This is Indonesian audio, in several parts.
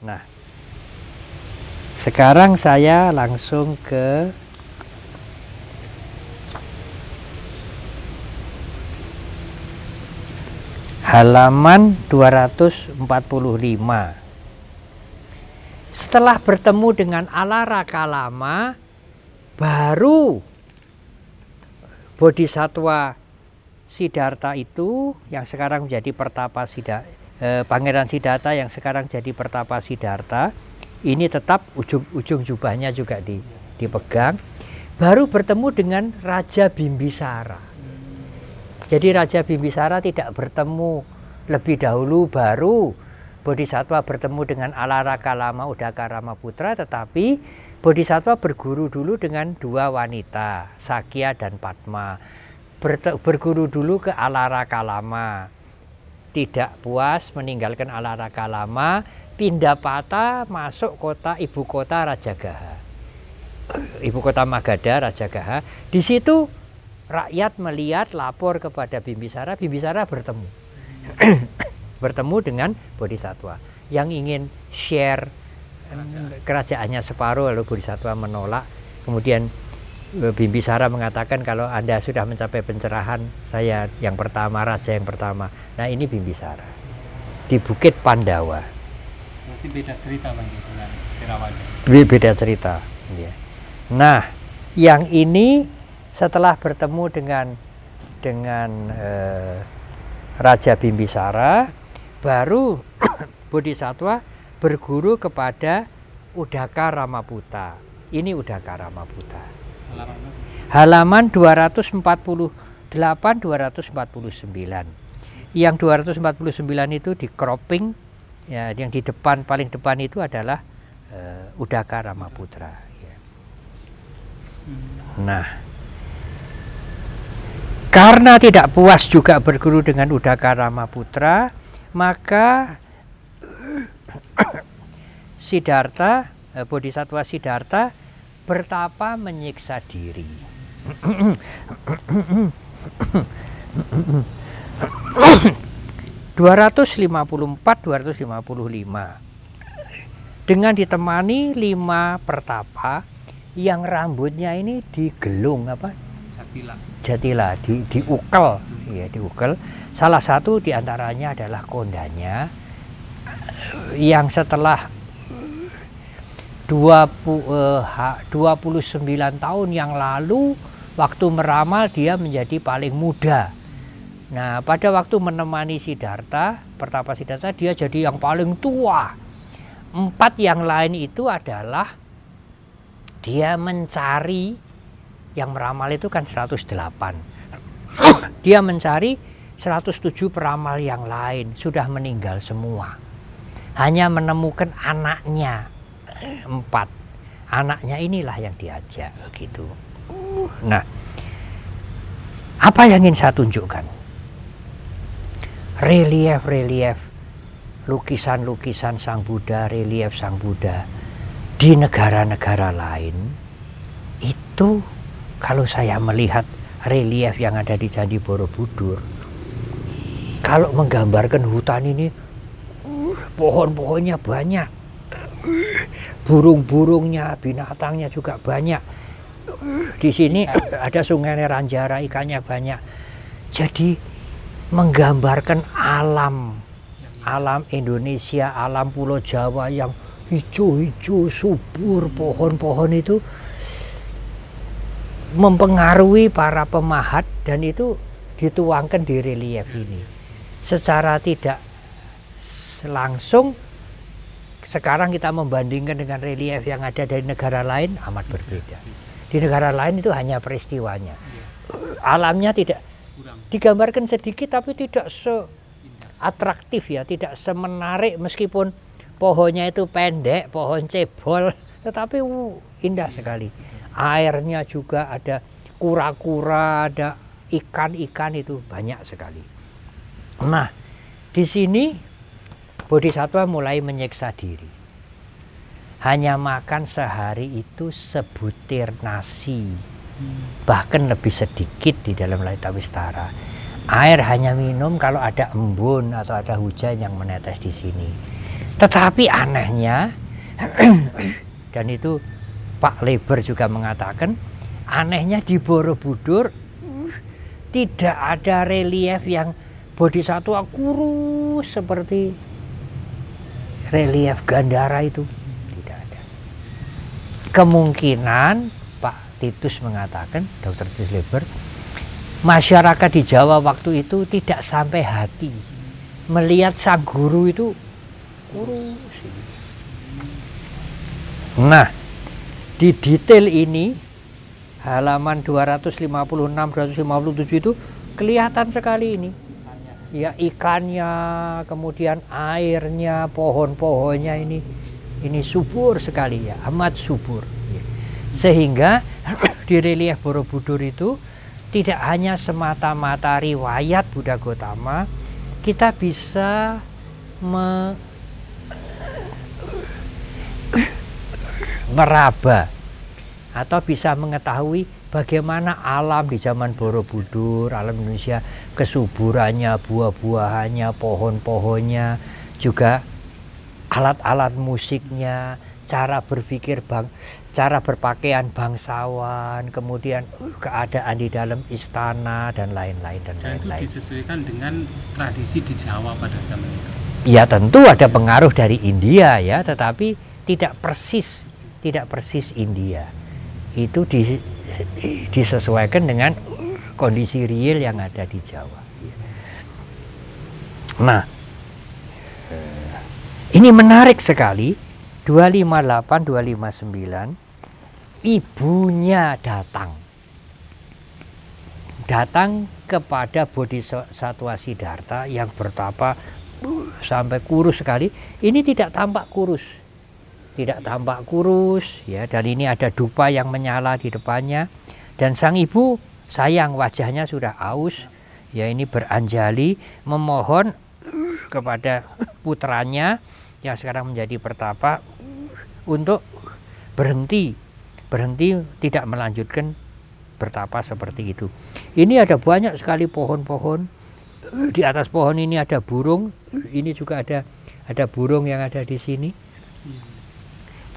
Nah, sekarang saya langsung ke halaman 245. Setelah bertemu dengan Alara Kalama, baru Bodhisattva Siddhartha itu yang sekarang menjadi Pertapa Siddhartha, Pangeran Siddhartha yang sekarang jadi Pertapa Siddhartha, ini tetap ujung jubahnya juga dipegang, baru bertemu dengan Raja Bimbisara. Jadi Raja Bimbisara tidak bertemu lebih dahulu, baru Bodhisattva bertemu dengan Alara Kalama Udaka Ramaputra, tetapi Bodhisattva berguru dulu dengan dua wanita, Sakya dan Padma. Berguru dulu ke Alara Kalama. Tidak puas meninggalkan Alara Kalama, pindah patah masuk ibu kota Rajagaha, ibu kota Magadha, Rajagaha. Di situ rakyat melihat, lapor kepada Bimbisara, Bimbisara bertemu bertemu dengan Bodhisattva yang ingin share kerajaannya separuh, lalu Bodhisattva menolak. Kemudian Bimbisara mengatakan, kalau Anda sudah mencapai pencerahan, saya yang pertama, raja yang pertama. Nah, ini Bimbisara di Bukit Pandawa. Berarti beda cerita Bang dengan Kerawadi. Beda cerita. Nah, yang ini setelah bertemu dengan Raja Bimbisara, baru Bodhisattva berguru kepada Udaka Ramaputa. Ini Udaka Ramaputa. Halaman 248, 249. Yang 249 itu di cropping, ya, yang di depan, paling depan itu adalah Udaka Ramaputra. Ya. Nah, karena tidak puas juga berguru dengan Udaka Ramaputra, maka Siddhartha, Bodhisattva Siddhartha bertapa menyiksa diri. 254-255 dengan ditemani 5 pertapa yang rambutnya ini digelung apa? Jatila, diukel, ya, diukel. Salah satu diantaranya adalah kondanya yang setelah 29 tahun yang lalu waktu meramal dia menjadi paling muda. Nah, pada waktu menemani Siddhartha, Pertapa Siddhartha, dia jadi yang paling tua. 4 yang lain itu adalah dia mencari, yang meramal itu kan 108. Dia mencari 107 peramal yang lain, sudah meninggal semua. Hanya menemukan anaknya 4. Anaknya inilah yang diajak gitu. Nah, apa yang ingin saya tunjukkan? Relief-relief, lukisan-lukisan Sang Buddha, relief Sang Buddha di negara-negara lain itu, kalau saya melihat relief yang ada di Candi Borobudur, kalau menggambarkan hutan ini, pohon-pohonnya banyak, burung-burungnya, binatangnya juga banyak. Di sini ada Sungai Neranjara, ikannya banyak. Jadi menggambarkan alam Indonesia, alam Pulau Jawa yang hijau-hijau, subur, pohon-pohon itu mempengaruhi para pemahat, dan itu dituangkan di relief ini. Secara tidak langsung, sekarang kita membandingkan dengan relief yang ada dari negara lain, amat berbeda. Di negara lain itu hanya peristiwanya, alamnya tidak digambarkan sedikit, tapi tidak se-atraktif, ya, tidak semenarik, meskipun pohonnya itu pendek, pohon cebol, tetapi indah sekali. Airnya juga ada kura-kura, ada ikan-ikan, itu banyak sekali. Nah, di sini Bodhisattva mulai menyiksa diri. hanya makan sehari itu sebutir nasi, bahkan lebih sedikit di dalam Lalita Wistara. Air hanya minum kalau ada embun atau ada hujan yang menetes di sini. Tetapi anehnya, dan itu Pak Leber juga mengatakan, anehnya di Borobudur tidak ada relief yang bodhisatwa kurus seperti relief Gandhara itu. Tidak ada. Kemungkinan Pak Titus mengatakan, Dr. Titus Leber, masyarakat di Jawa waktu itu tidak sampai hati melihat sang guru itu kurus. Nah, di detail ini halaman 256-257 itu kelihatan sekali ini. Ya, ikannya, kemudian airnya, pohon-pohonnya ini subur sekali ya, amat subur. Sehingga di relief Borobudur itu tidak hanya semata-mata riwayat Buddha Gautama, kita bisa meraba atau bisa mengetahui bagaimana alam di zaman Borobudur, alam Indonesia, kesuburannya, buah-buahannya, pohon-pohonnya, juga alat-alat musiknya, cara berpikir cara berpakaian bangsawan, kemudian keadaan di dalam istana dan lain-lain dan lain-lain. Itu disesuaikan dengan tradisi di Jawa pada zaman itu. Ya tentu ada pengaruh dari India ya, tetapi tidak persis India. Itu disesuaikan dengan kondisi real yang ada di Jawa. Nah, ini menarik sekali. 258-259 ibunya datang kepada Bodhisatwa Siddhartha yang bertapa sampai kurus sekali. Ini tidak tampak kurus ya, dan ini ada dupa yang menyala di depannya, dan sang ibu sayang, wajahnya sudah aus ya, ini beranjali memohon kepada putranya yang sekarang menjadi pertapa untuk berhenti tidak melanjutkan bertapa seperti itu. Ini ada banyak sekali pohon-pohon, di atas pohon ini ada burung, ini juga ada burung yang ada di sini.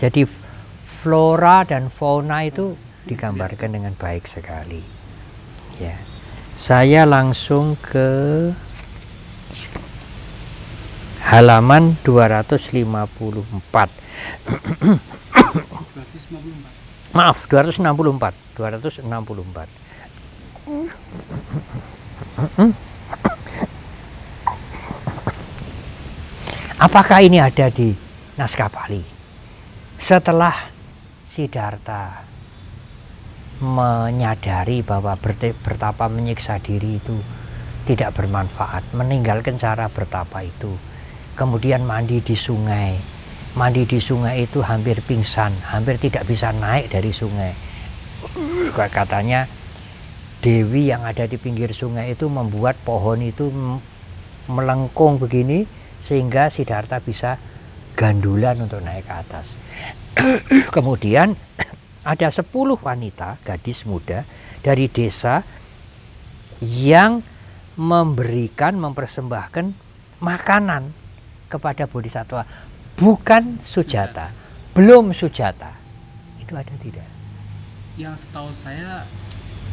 Jadi flora dan fauna itu digambarkan dengan baik sekali ya. Saya langsung ke halaman 254. Maaf, 264. Apakah ini ada di naskah Pali? Setelah Siddhartha menyadari bahwa bertapa menyiksa diri itu tidak bermanfaat, meninggalkan cara bertapa itu, kemudian mandi di sungai itu hampir pingsan, hampir tidak bisa naik dari sungai. Katanya dewi yang ada di pinggir sungai itu membuat pohon itu melengkung begini sehingga Siddhartha bisa gandulan untuk naik ke atas. Kemudian ada 10 wanita, gadis muda dari desa yang mempersembahkan makanan kepada Bodhisatwa, bukan Sujata, belum Sujata. Itu ada tidak? Yang setahu saya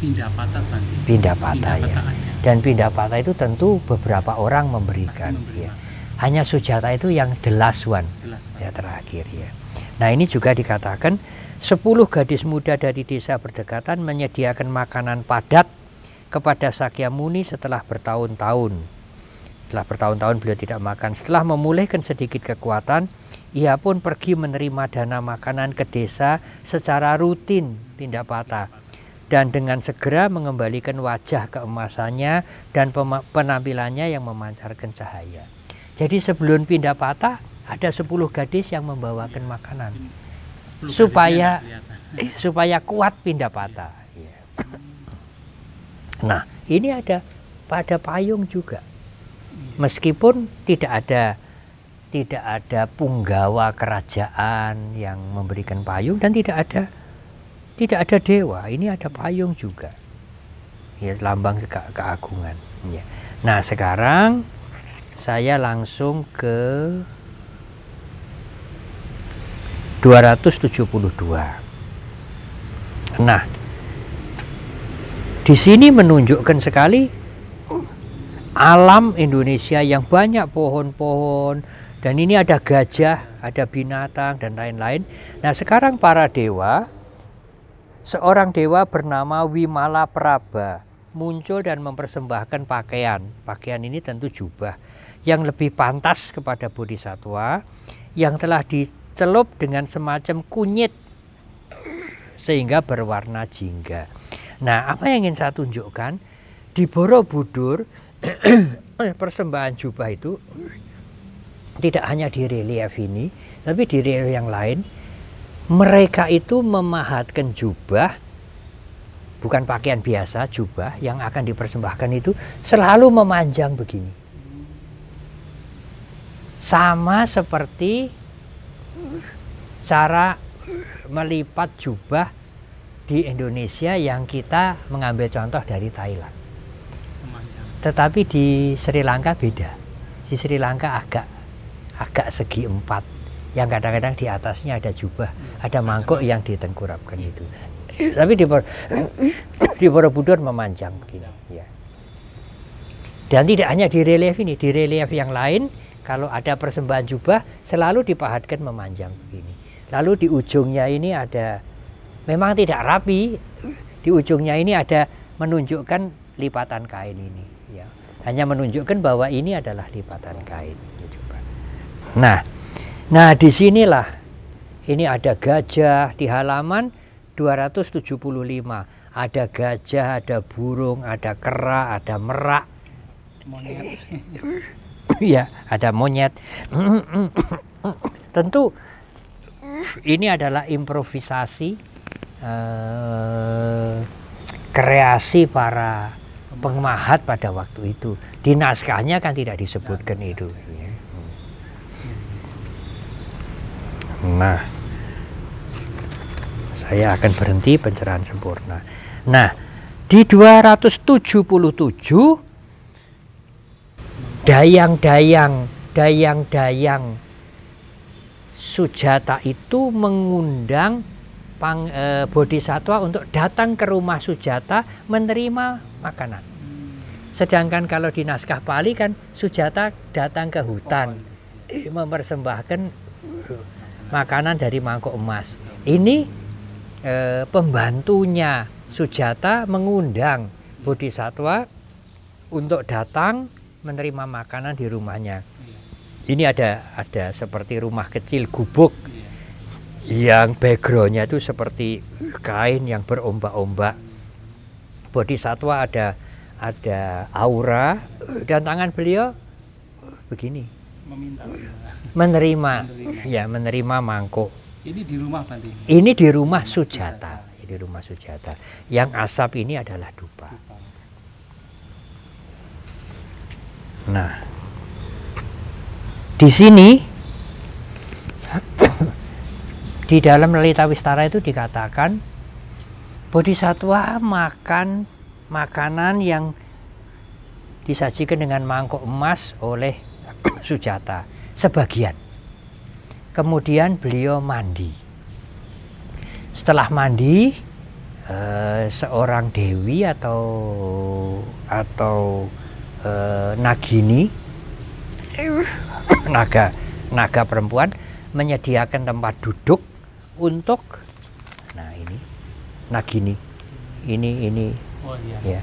Pindapata, Bang. Pindapata ya. Dan Pindapata itu tentu beberapa orang memberikan ya. Hanya Sujata itu yang the last one. Ya, terakhir ya. Nah, ini juga dikatakan 10 gadis muda dari desa berdekatan menyediakan makanan padat kepada Sakyamuni setelah bertahun-tahun. Setelah bertahun-tahun beliau tidak makan. Setelah memulihkan sedikit kekuatan, ia pun pergi menerima dana makanan ke desa secara rutin, Pindapata, dan dengan segera mengembalikan wajah keemasannya dan penampilannya yang memancarkan cahaya. Jadi sebelum Pindapata ada 10 gadis yang membawakan makanan supaya kuat Pindapata. Nah, ini ada pada payung juga. Meskipun tidak ada tidak ada punggawa kerajaan yang memberikan payung, dan tidak ada dewa. Ini ada payung juga, ya, lambang keagungan. Ya. Nah, sekarang saya langsung ke 272. Nah, di sini menunjukkan sekali alam Indonesia yang banyak pohon-pohon, dan ini ada gajah, ada binatang dan lain-lain. Nah, sekarang para dewa, seorang dewa bernama Wimalaprabha muncul dan mempersembahkan pakaian. Pakaian ini tentu jubah yang lebih pantas kepada bodhisattva, yang telah dicelup dengan semacam kunyit sehingga berwarna jingga. Nah, apa yang ingin saya tunjukkan di Borobudur, persembahan jubah itu tidak hanya di relief ini, tapi di relief yang lain. Mereka itu memahatkan jubah, bukan pakaian biasa, jubah yang akan dipersembahkan itu selalu memanjang begini. Sama seperti cara melipat jubah di Indonesia yang kita mengambil contoh dari Thailand. Tetapi di Sri Lanka beda. Di Sri Lanka agak segi empat, yang kadang-kadang di atasnya ada jubah, ada mangkuk yang ditengkurapkan itu. Tapi di Borobudur memanjang begini. Ya. Dan tidak hanya di relief ini, di relief yang lain kalau ada persembahan jubah selalu dipahatkan memanjang begini. Lalu di ujungnya ini ada, memang tidak rapi, di ujungnya ini ada menunjukkan lipatan kain ini. Ya. Hanya menunjukkan bahwa ini adalah lipatan kain. Nah, disinilah ini ada gajah di halaman 275. Ada gajah, ada burung, ada kera, ada merak. Monyet. Ya, ada monyet. Tentu ini adalah improvisasi, kreasi para pemahat pada waktu itu. Di naskahnya kan tidak disebutkan itu. Nah, saya akan berhenti pencerahan sempurna. Nah, di 277 dayang-dayang Sujata itu mengundang bodhisattva untuk datang ke rumah Sujata menerima makanan. Sedangkan kalau di naskah Pali kan Sujata datang ke hutan mempersembahkan makanan dari mangkuk emas. Ini pembantunya Sujata mengundang bodhisattva untuk datang menerima makanan di rumahnya. Ini ada seperti rumah kecil gubuk yang backgroundnya itu seperti kain yang berombak-ombak. Bodhisattva ada aura, dan tangan beliau begini. Menerima mangkuk. Ini di rumah berarti? Ini di rumah Sujata. Di rumah Sujata. Yang asap ini adalah dupa. Nah, di sini di dalam Lalita Wistara itu dikatakan bodhisattva makan makanan yang disajikan dengan mangkuk emas oleh Sujata sebagian. Kemudian beliau mandi. Setelah mandi, seorang dewi atau nagini, naga perempuan menyediakan tempat duduk untuk, nah ini nagini, ini oh, iya. Ya,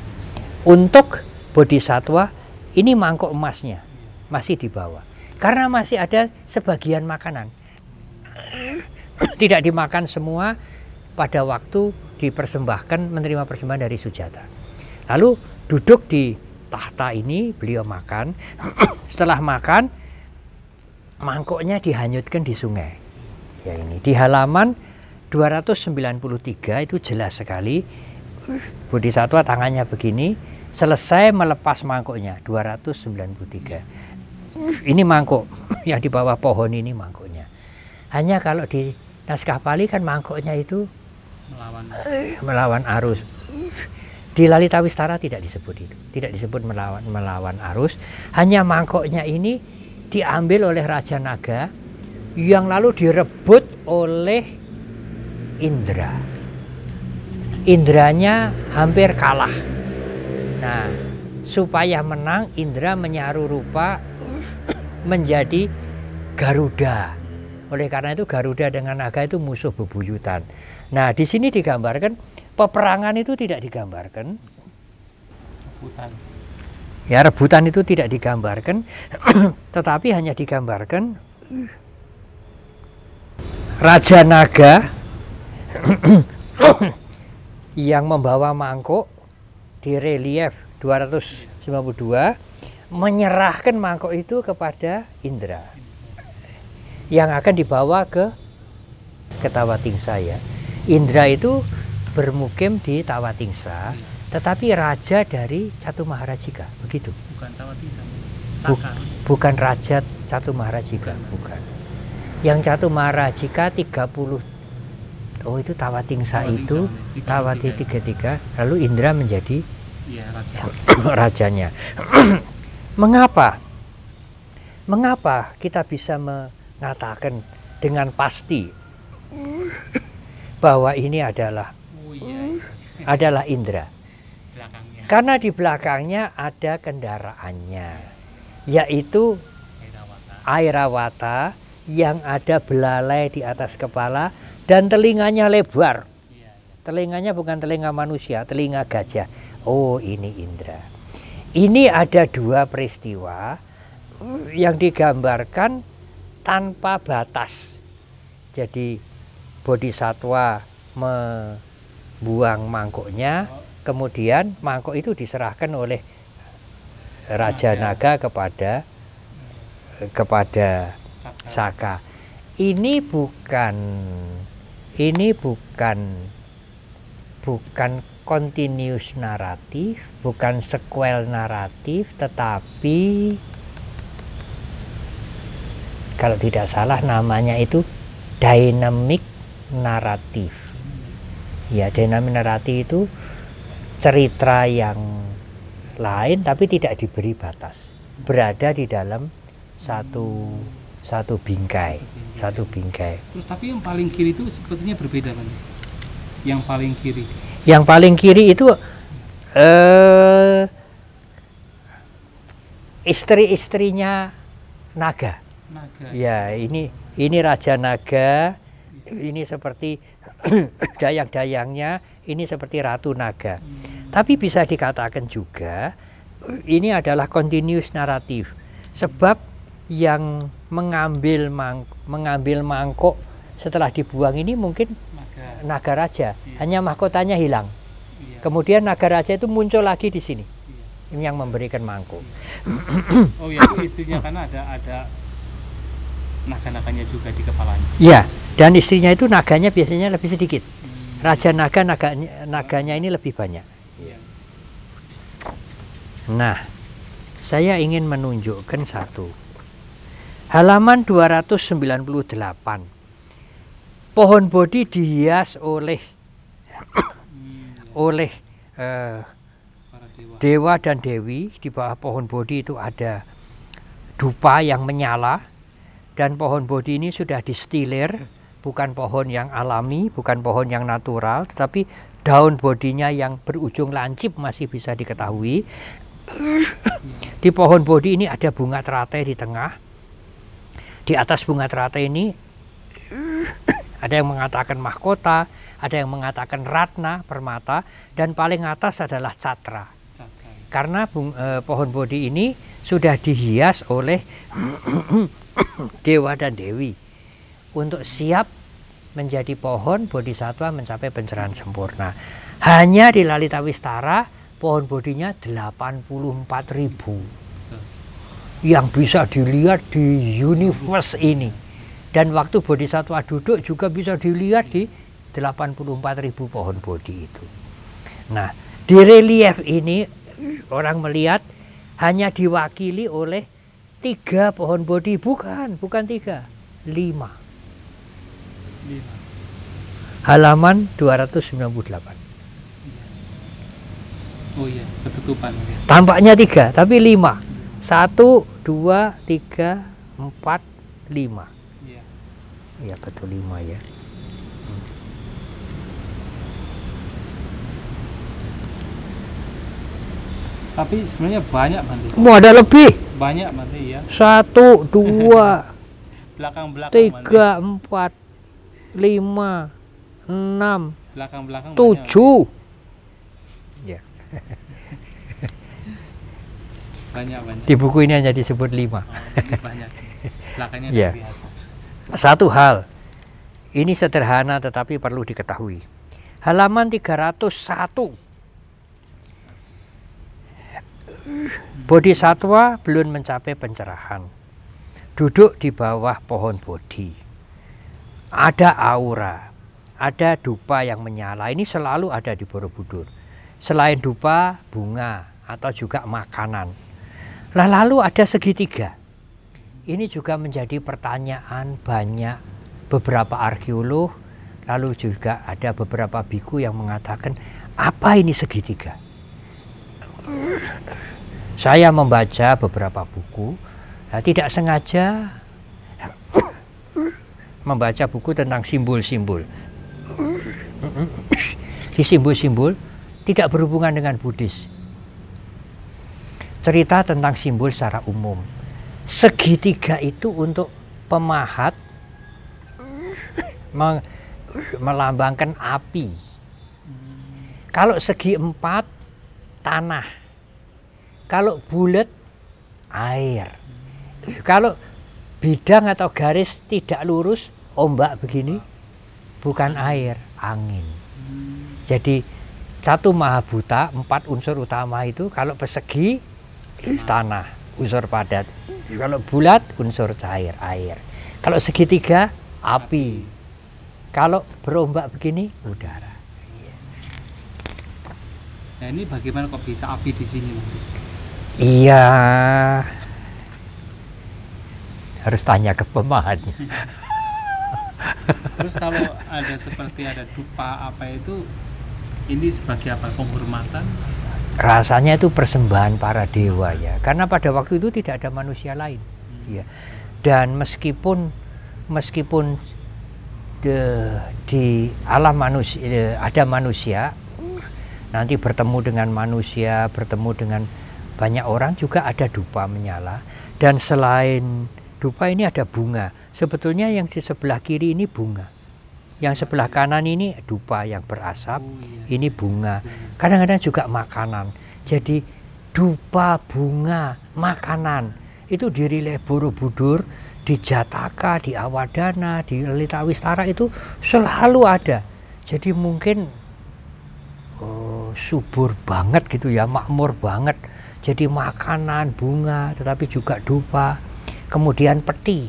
untuk bodhisattva. Ini mangkok emasnya masih dibawa karena masih ada sebagian makanan, tidak dimakan semua pada waktu dipersembahkan, menerima persembahan dari Sujata. Lalu duduk di tahta ini, beliau makan. Setelah makan, mangkoknya dihanyutkan di sungai. Ya, ini di halaman 293 itu jelas sekali. Bodhisattva tangannya begini, selesai melepas mangkoknya. 293. Ini mangkok. yang di bawah pohon ini mangkoknya. Hanya kalau di naskah Pali kan mangkoknya itu melawan arus. Di Lalitawistara tidak disebut itu, tidak disebut melawan arus. Hanya mangkoknya ini diambil oleh Raja Naga yang lalu direbut oleh Indra. Indranya hampir kalah. Nah, supaya menang, Indra menyaruh rupa menjadi Garuda. Oleh karena itu Garuda dengan naga itu musuh bebuyutan. Nah, di sini digambarkan peperangan itu tidak digambarkan. Rebutan. Ya, rebutan itu tidak digambarkan, tetapi hanya digambarkan Raja Naga yang membawa mangkok di relief 292 menyerahkan mangkok itu kepada Indra yang akan dibawa ke Tawatingsa ya. Indra itu bermukim di Tawatingsa, tetapi raja dari Catu Maharajika, begitu. Bukan Tawatingsa, Saka. Bukan raja Catu Maharajika, bukan. Yang Catu Maharajika 30. Oh, itu Tawatingsa itu Tawati 33, lalu Indra menjadi raja. Rajanya. Mengapa kita bisa mengatakan dengan pasti bahwa ini adalah Indra? Belakangnya. Karena di belakangnya ada kendaraannya, yaitu Airawata yang ada belalai di atas kepala dan telinganya lebar. Telinganya bukan telinga manusia, telinga gajah. Oh, ini Indra. Ini ada dua peristiwa yang digambarkan tanpa batas. Jadi Bodhisatwa membuang mangkoknya, kemudian mangkok itu diserahkan oleh Raja Naga kepada Saka. Ini bukan continuous naratif, bukan sequel naratif, tetapi kalau tidak salah namanya itu dynamic naratif. Ya, dynamic naratif itu cerita yang lain tapi tidak diberi batas, berada di dalam satu bingkai. Terus tapi yang paling kiri itu sepertinya berbeda kan? Yang paling kiri itu istri-istrinya naga. Ya, ini Raja Naga, ini seperti dayang-dayangnya, ini seperti Ratu Naga. Tapi bisa dikatakan juga ini adalah continuous naratif, sebab yang mengambil mangkok setelah dibuang ini mungkin naga raja, hanya mahkotanya hilang. Kemudian naga raja itu muncul lagi di sini, yang memberikan mangkok. Oh ya, itu istrinya karena ada naga-naganya juga di kepalanya. Ya, dan istrinya itu naganya biasanya lebih sedikit. Raja naga naganya ini lebih banyak. Nah, saya ingin menunjukkan satu. Halaman 298. Pohon Bodhi dihias oleh dewa dan dewi. Di bawah pohon Bodhi itu ada dupa yang menyala, dan pohon Bodhi ini sudah distilir, bukan pohon yang alami, bukan pohon yang natural, tetapi daun bodinya yang berujung lancip masih bisa diketahui. Di pohon Bodhi ini ada bunga teratai di tengah. Di atas bunga teratai ini ada yang mengatakan mahkota, ada yang mengatakan ratna, permata, dan paling atas adalah catra. Karena pohon Bodhi ini sudah dihias oleh dewa dan dewi untuk siap menjadi pohon bodhisatwa mencapai pencerahan sempurna. Hanya di Lalitawistara pohon Bodhinya 84.000 yang bisa dilihat di universe ini, dan waktu bodhisatwa duduk juga bisa dilihat di 84.000 pohon Bodhi itu. Nah, di relief ini orang melihat hanya diwakili oleh 3 pohon bodhi, bukan 3, 5. Halaman 298. Oh iya, ketutupan ya. Tampaknya 3, tapi 5. 1, 2, 3, 4, 5. Iya. Iya betul 5 ya. Tapi sebenarnya banyak Bante. Mau ada lebih. Banyak Bante ya. 1, 2, Belakang-belakang 3, 4, 5, 6, belakang-belakang 7. Ya. Banyak. Di buku ini hanya disebut 5. Oh, ini banyak. Belakangnya Ya. Satu hal, ini sederhana tetapi perlu diketahui. Halaman 301. Bodhisattva belum mencapai pencerahan. Duduk di bawah pohon bodhi. Ada aura, ada dupa yang menyala. Ini selalu ada di Borobudur. Selain dupa, bunga atau juga makanan. Lalu ada segitiga. Ini juga menjadi pertanyaan banyak beberapa arkeolog. Lalu juga ada beberapa biku yang mengatakan, apa ini segitiga? Saya membaca beberapa buku, tidak sengaja membaca buku tentang simbol-simbol. Di simbol-simbol tidak berhubungan dengan Buddhis. Cerita tentang simbol secara umum. Segitiga itu untuk pemahat melambangkan api. Kalau segi 4 tanah. Kalau bulat air. Kalau bidang atau garis tidak lurus, ombak begini, bukan air, angin. Jadi Catu Mahabhuta, 4 unsur utama itu, kalau persegi tanah, unsur padat. Kalau bulat unsur cair, air. Kalau segitiga api. Kalau berombak begini udara. Nah ini bagaimana kok bisa api di sini? Iya, harus tanya ke pemahatnya. Terus kalau ada seperti ada dupa apa itu, ini sebagai apa? Penghormatan? Rasanya itu persembahan para dewa ya, karena pada waktu itu tidak ada manusia lain. Ya. Dan meskipun di alam manusia ada manusia, nanti bertemu dengan manusia, bertemu dengan banyak orang, juga ada dupa menyala. Dan selain dupa ini ada bunga. Sebetulnya yang di sebelah kiri ini bunga, yang sebelah kanan ini dupa yang berasap. Ini bunga. Kadang-kadang juga makanan. Jadi dupa, bunga, makanan itu di Rileh Borobudur, di Jataka, di Awadana, di Lelita Wistara itu selalu ada. Jadi mungkin subur banget gitu ya, makmur banget. Jadi makanan, bunga, tetapi juga dupa. Kemudian peti.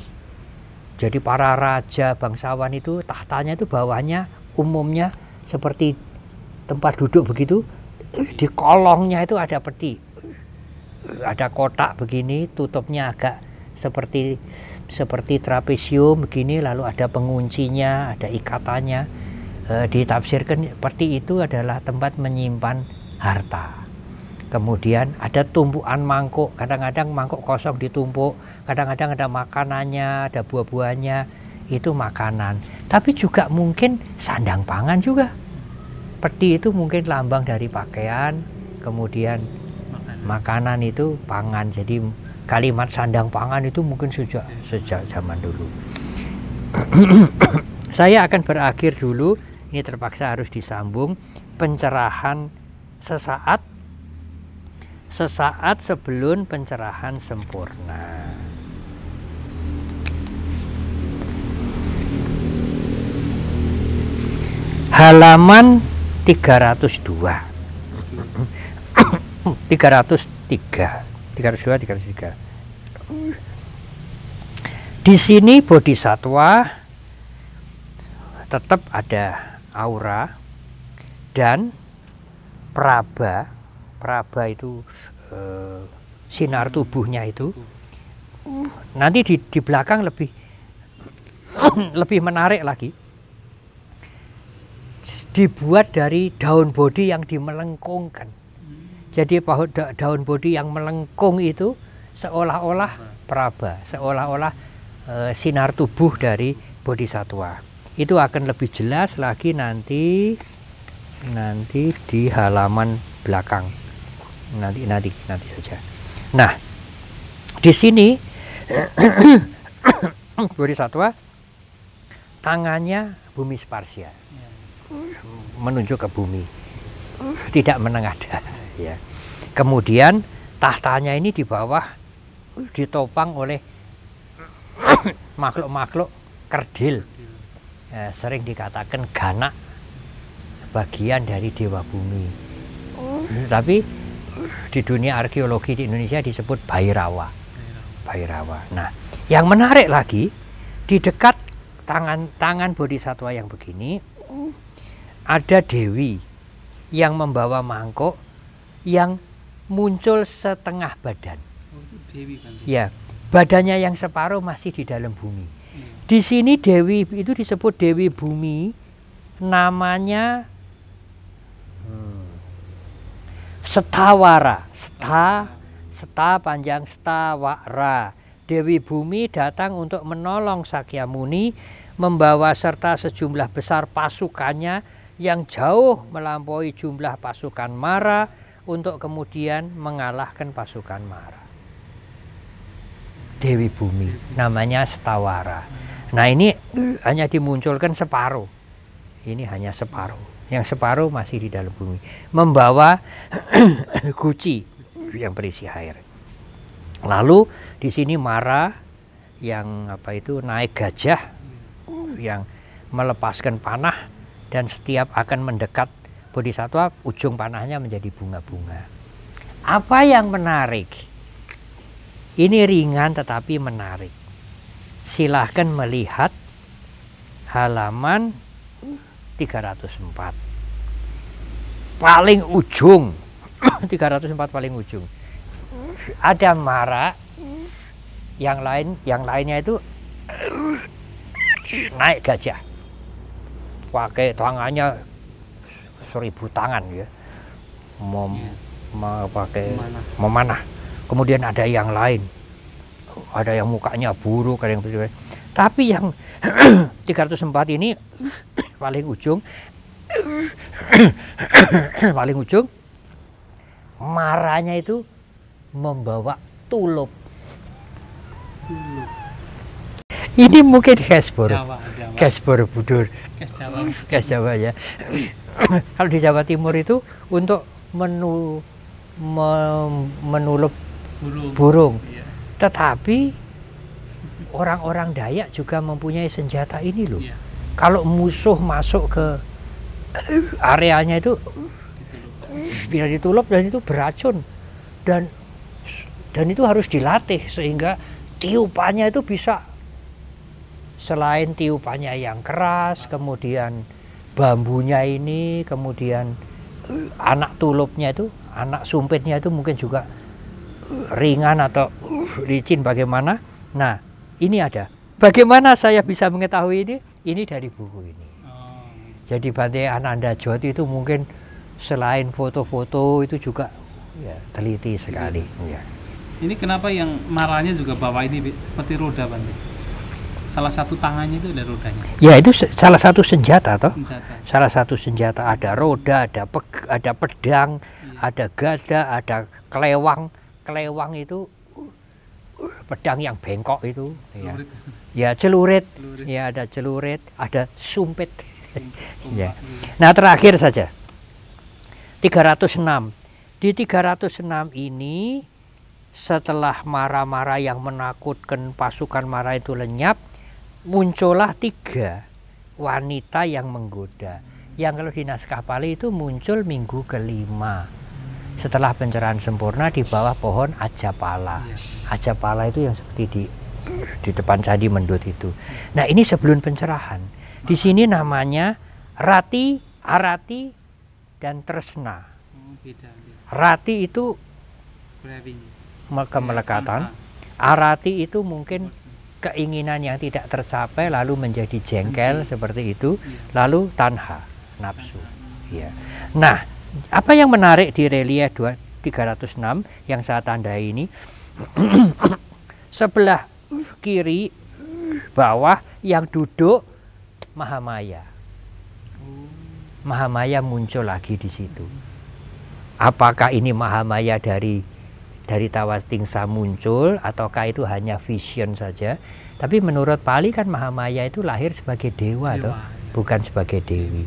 Jadi para raja bangsawan itu tahtanya itu bawahnya umumnya seperti tempat duduk begitu. Di kolongnya itu ada peti. Ada kotak begini, tutupnya agak seperti trapesium begini, lalu ada penguncinya, ada ikatannya. Ditafsirkan peti itu adalah tempat menyimpan harta. Kemudian ada tumpuan mangkuk, kadang-kadang mangkuk kosong ditumpuk, kadang-kadang ada makanannya, ada buah-buahnya, itu makanan. Tapi juga mungkin sandang pangan juga. Peti itu mungkin lambang dari pakaian, kemudian makanan itu pangan. Jadi kalimat sandang pangan itu mungkin sejak zaman dulu. Saya akan berakhir dulu, ini terpaksa harus disambung, pencerahan sesaat sebelum pencerahan sempurna. Halaman 302. 303. Di sini bodhisattva tetap ada aura dan praba itu sinar tubuhnya itu nanti di belakang lebih lebih menarik lagi. Dibuat dari daun bodi yang dimelengkungkan. Jadi daun bodi yang melengkung itu seolah-olah praba, seolah-olah sinar tubuh dari bodhisatwa. Itu akan lebih jelas lagi nanti di halaman belakang. Nanti saja. Nah, di sini bodhisatwa tangannya bumi sparsya, menunjuk ke bumi, tidak menengadah. Ya. Kemudian tahtanya ini di bawah ditopang oleh makhluk-makhluk kerdil, sering dikatakan ganak, bagian dari dewa bumi. Tapi di dunia arkeologi di Indonesia disebut Bhairawa. Nah, yang menarik lagi, di dekat tangan bodhisatwa yang begini ada dewi yang membawa mangkok yang muncul setengah badan. Dewi kan? Ya, badannya yang separuh masih di dalam bumi. Di sini dewi itu disebut dewi bumi, namanya Setawara. Seta panjang Setawara. Dewi bumi datang untuk menolong Sakyamuni, membawa serta sejumlah besar pasukannya yang jauh melampaui jumlah pasukan Mara untuk kemudian mengalahkan pasukan Mara. Dewi bumi namanya Setawara. Nah, ini hanya dimunculkan separuh. Ini hanya separuh. Yang separuh masih di dalam bumi, membawa guci yang berisi air. Lalu di sini Mara yang naik gajah yang melepaskan panah, dan setiap akan mendekat bodhisatwa ujung panahnya menjadi bunga-bunga. Apa yang menarik? Ini ringan tetapi menarik. Silahkan melihat halaman 304. Paling ujung 304 paling ujung. Ada Mara, yang lainnya itu naik gajah. Pakai tangannya 1000 tangan ya. Pakai memanah. Kemudian ada yang lain. Ada yang mukanya buruk, ada yang begitu. Tapi yang 304 ini paling ujung Maranya itu membawa tulup. Ini mungkin khas Borobudur, khas Jawa ya. Kalau di Jawa Timur itu untuk menulup burung. Tetapi orang-orang Dayak juga mempunyai senjata ini loh. Kalau musuh masuk ke areanya itu bila ditulup, dan itu beracun, dan itu harus dilatih sehingga tiupannya itu bisa, selain tiupannya yang keras, kemudian bambunya ini, kemudian anak tulupnya itu, anak sumpitnya itu mungkin juga ringan atau licin bagaimana. Nah, ini ada. Bagaimana saya bisa mengetahui ini? Ini dari buku ini. Jadi Bante Ananda Joti itu mungkin selain foto-foto itu juga ya, teliti sekali. Ya. Ini kenapa yang Maranya juga bawa ini seperti roda, Bante? Salah satu tangannya itu ada rodanya. Ya, itu salah satu senjata toh. Salah satu senjata, ada roda, ada pedang, ada gada, ada kelewang. Kelewang itu pedang yang bengkok itu. Celurit. Ya, celurit. Ya, ada celurit, ada sumpit. Ya. Nah, terakhir saja 306. Di 306 ini, setelah Mara-Mara yang menakutkan pasukan Mara itu lenyap, muncullah 3 wanita yang menggoda. Yang kalau di naskah Pali itu muncul minggu ke-5 setelah pencerahan sempurna di bawah pohon Ajapala. Ajapala itu yang seperti di depan Candi Mendut itu. Nah, ini sebelum pencerahan. Di sini namanya Rati, Arati, dan Tresna. Rati itu kemelekatan, Arati itu mungkin keinginan yang tidak tercapai lalu menjadi jengkel seperti itu, lalu tanha, nafsu. Ya. Nah, apa yang menarik di relief 306 yang saya tandai ini, sebelah kiri bawah yang duduk Mahamaya. Mahamaya muncul lagi di situ. Apakah ini Mahamaya dari Tawatingsa muncul ataukah itu hanya vision saja? Tapi menurut Pali kan Mahamaya itu lahir sebagai dewa. Toh, bukan sebagai dewi.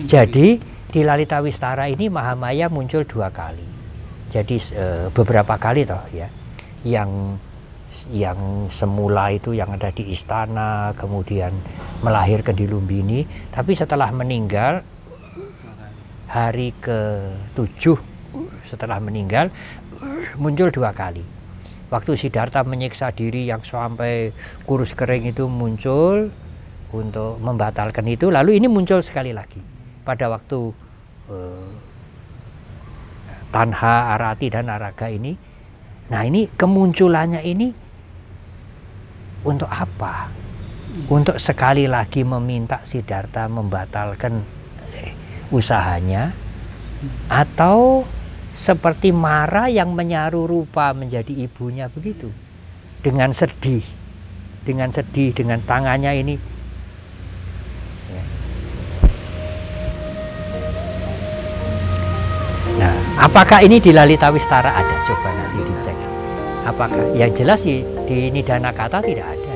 Jadi di Lalita Wistara ini Mahamaya muncul 2 kali. Jadi beberapa kali toh ya. Yang semula itu yang ada di istana, kemudian melahirkan di Lumbini, tapi setelah meninggal hari ke-7 setelah meninggal muncul 2 kali. Waktu Siddhartha menyiksa diri yang sampai kurus kering itu muncul untuk membatalkan itu, lalu ini muncul sekali lagi pada waktu Tanha, Arati dan Araga ini. Nah, ini kemunculannya ini untuk apa? Untuk sekali lagi meminta Siddhartha membatalkan usahanya, atau seperti Mara yang menyaru rupa menjadi ibunya begitu, dengan sedih, dengan tangannya ini. Nah, apakah ini di Lalita Wistara ada? Coba nanti dicek. Apakah? Yang jelas di Nidana Kata tidak ada.